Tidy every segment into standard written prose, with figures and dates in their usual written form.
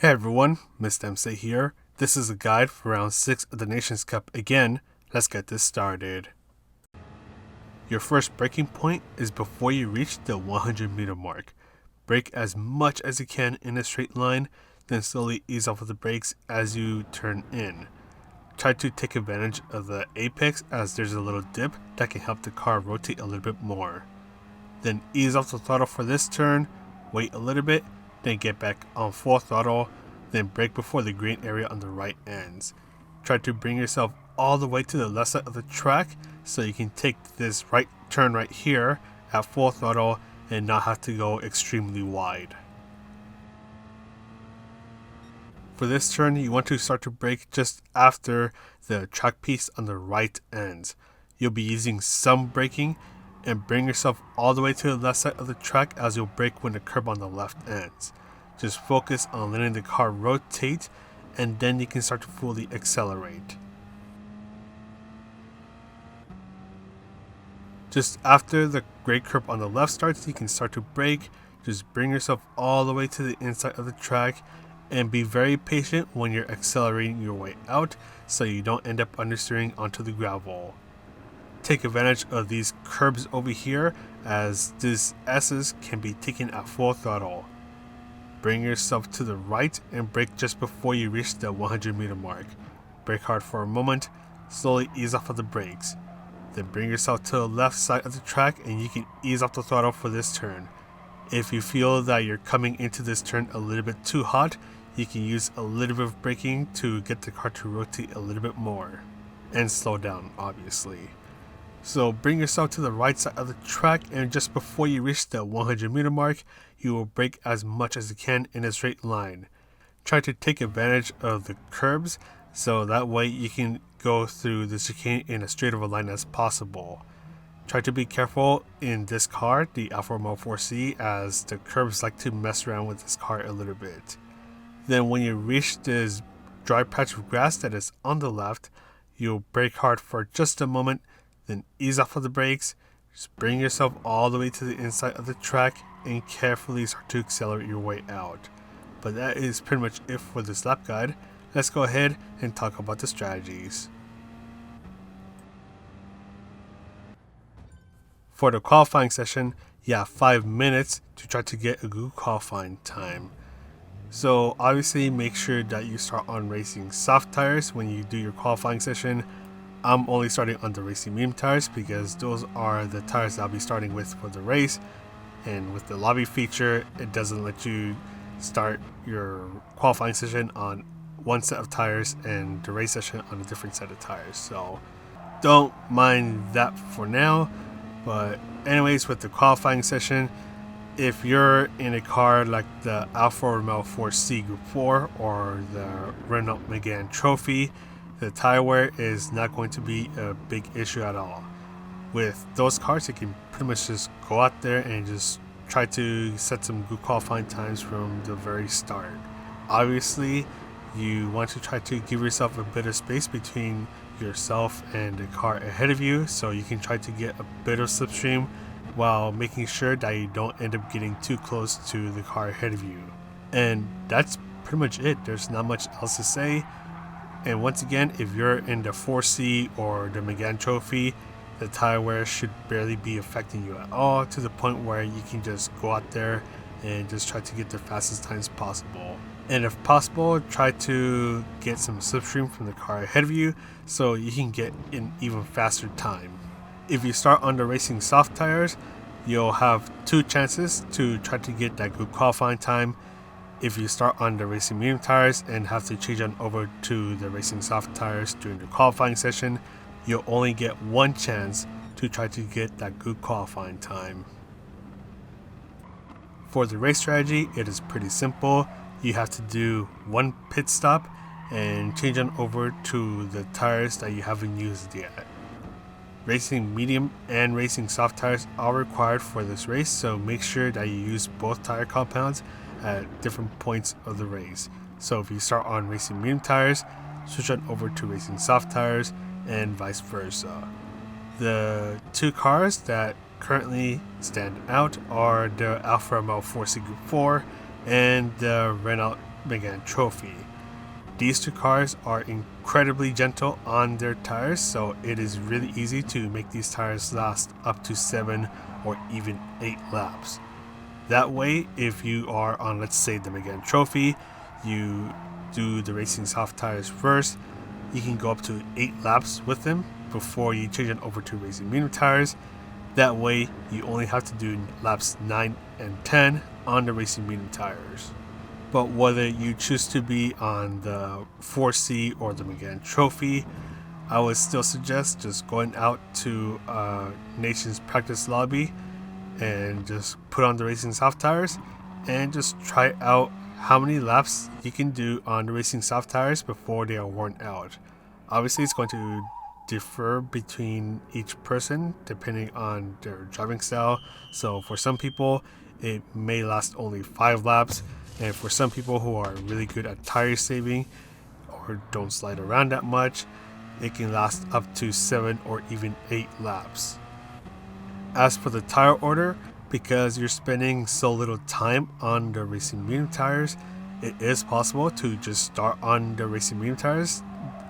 Hey everyone, Mr. MC here. This is a guide for round 6 of the Nations Cup again. Let's get this started. Your first braking point is before you reach the 100-meter mark. Brake as much as you can in a straight line, then slowly ease off of the brakes as you turn in. Try to take advantage of the apex as there's a little dip that can help the car rotate a little bit more. Then ease off the throttle for this turn, wait a little bit, then get back on full throttle, then brake before the green area on the right ends. Try to bring yourself all the way to the left side of the track so you can take this right turn right here at full throttle and not have to go extremely wide. For this turn, you want to start to brake just after the track piece on the right ends. You'll be using some braking and bring yourself all the way to the left side of the track as you'll brake when the curb on the left ends. Just focus on letting the car rotate and then you can start to fully accelerate. Just after the grade curb on the left starts, you can start to brake. Just bring yourself all the way to the inside of the track and be very patient when you're accelerating your way out so you don't end up understeering onto the gravel. Take advantage of these curbs over here as these S's can be taken at full throttle. Bring yourself to the right and brake just before you reach the 100-meter mark. Brake hard for a moment, slowly ease off of the brakes. Then bring yourself to the left side of the track and you can ease off the throttle for this turn. If you feel that you're coming into this turn a little bit too hot, you can use a little bit of braking to get the car to rotate a little bit more. And slow down, obviously. So bring yourself to the right side of the track and just before you reach the 100-meter mark, you will brake as much as you can in a straight line. Try to take advantage of the curbs so that way you can go through the chicane in as straight of a line as possible. Try to be careful in this car, the Alfa Romeo 4C, as the curbs like to mess around with this car a little bit. Then when you reach this dry patch of grass that is on the left, you'll brake hard for just a moment, then ease off of the brakes, just bring yourself all the way to the inside of the track and carefully start to accelerate your way out. But that is pretty much it for this lap guide. Let's go ahead and talk about the strategies. For the qualifying session, you have 5 minutes to try to get a good qualifying time. So obviously make sure that you start on racing soft tires when you do your qualifying session. I'm only starting on the racing medium tires because those are the tires that I'll be starting with for the race. And with the lobby feature, it doesn't let you start your qualifying session on one set of tires and the race session on a different set of tires. So don't mind that for now. But anyways, with the qualifying session, if you're in a car like the Alfa Romeo 4C Group 4 or the Renault Megane Trophy, the tire wear is not going to be a big issue at all. With those cars, you can pretty much just go out there and just try to set some good qualifying times from the very start. Obviously, you want to try to give yourself a bit of space between yourself and the car ahead of you so you can try to get a bit of slipstream while making sure that you don't end up getting too close to the car ahead of you. And that's pretty much it. There's not much else to say. And once again, if you're in the 4C or the Megane Trophy, the tire wear should barely be affecting you at all, to the point where you can just go out there and just try to get the fastest times possible. And if possible, try to get some slipstream from the car ahead of you so you can get an even faster time. If you start on the racing soft tires, you'll have 2 chances to try to get that good qualifying time. If you start on the racing medium tires and have to change on over to the racing soft tires during the qualifying session, you'll only get 1 chance to try to get that good qualifying time. For the race strategy, it is pretty simple. You have to do 1 pit stop and change on over to the tires that you haven't used yet. Racing medium and racing soft tires are required for this race, so make sure that you use both tire compounds at different points of the race. So if you start on racing medium tires, switch on over to racing soft tires and vice versa. The 2 cars that currently stand out are the Alfa Romeo 4C Group 4 and the Renault Megane Trophy. These two cars are incredibly gentle on their tires, so it is really easy to make these tires last up to 7 or even 8 laps. That way, if you are on, let's say, the Megane Trophy, you do the racing soft tires first, you can go up to 8 laps with them before you change it over to racing medium tires. That way, you only have to do laps 9 and 10 on the racing medium tires. But whether you choose to be on the 4C or the Megane Trophy, I would still suggest just going out to Nation's practice lobby and just put on the racing soft tires and just try out how many laps you can do on the racing soft tires before they are worn out. Obviously, it's going to differ between each person depending on their driving style. So for some people, it may last only 5 laps. And for some people who are really good at tire saving or don't slide around that much, it can last up to 7 or even 8 laps. As for the tire order, because you're spending so little time on the racing medium tires, it is possible to just start on the racing medium tires,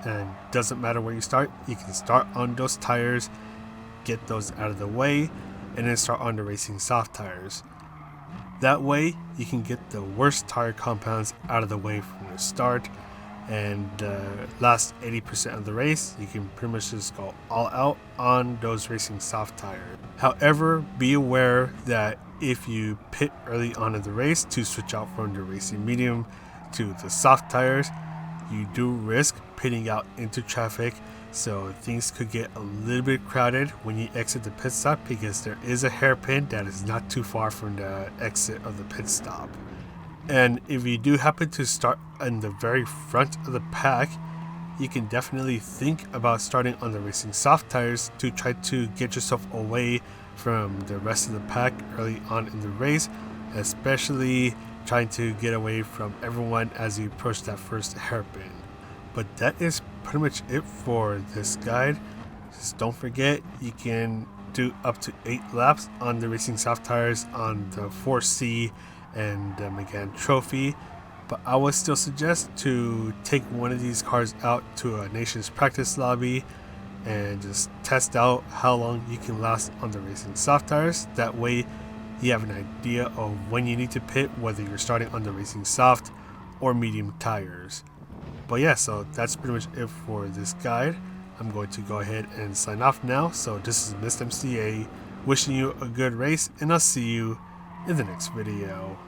and doesn't matter where you start, you can start on those tires, get those out of the way, and then start on the racing soft tires. That way, you can get the worst tire compounds out of the way from the start, and last 80% of the race, you can pretty much just go all out on those racing soft tires. However, be aware that if you pit early on in the race to switch out from the racing medium to the soft tires, you do risk pitting out into traffic, so things could get a little bit crowded when you exit the pit stop, because there is a hairpin that is not too far from the exit of the pit stop. And if you do happen to start in the very front of the pack, you can definitely think about starting on the racing soft tires to try to get yourself away from the rest of the pack early on in the race, especially trying to get away from everyone as you approach that first hairpin. But that is pretty much it for this guide. Just don't forget, you can do up to 8 laps on the racing soft tires on the 4C and the Megane Trophy, but I would still suggest to take one of these cars out to a Nation's practice lobby and just test out how long you can last on the racing soft tires. That way you have an idea of when you need to pit, whether you're starting on the racing soft or medium tires. But yeah, so that's pretty much it for this guide. I'm going to go ahead and sign off now. So this is Mr. MCA wishing you a good race, and I'll see you in the next video.